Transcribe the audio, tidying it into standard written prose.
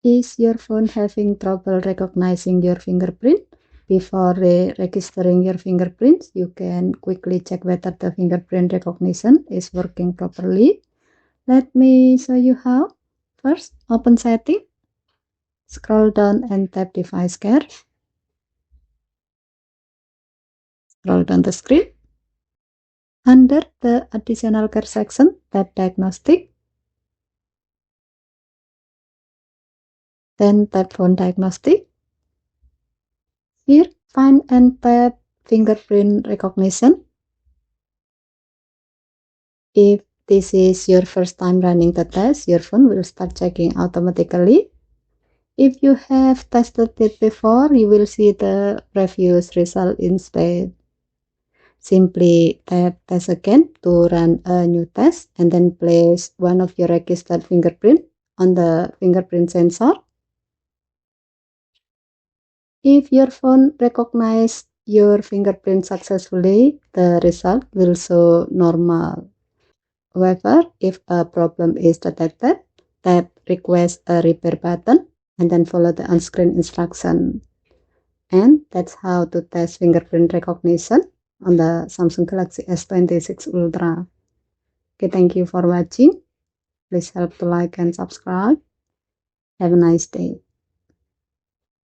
Is your phone having trouble recognizing your fingerprint? Before registering your fingerprints, you can quickly check whether the fingerprint recognition is working properly. Let me show you how. First, open Setting, scroll down and tap Device Care. Scroll down the screen. Under the Additional Care section, tap Diagnostic. Then tap Phone Diagnostic. Here, find and tap Fingerprint Recognition. If this is your first time running the test, your phone will start checking automatically. If you have tested it before, you will see the previous result instead. Simply tap Test Again to run a new test and then place one of your registered fingerprint on the fingerprint sensor. If your phone recognizes your fingerprint successfully, the result will show normal. However, if a problem is detected, tap Request a Repair button and then follow the on-screen instruction. And that's how to test fingerprint recognition on the Samsung Galaxy S26 Ultra. Okay, thank you for watching. Please help to like and subscribe. Have a nice day.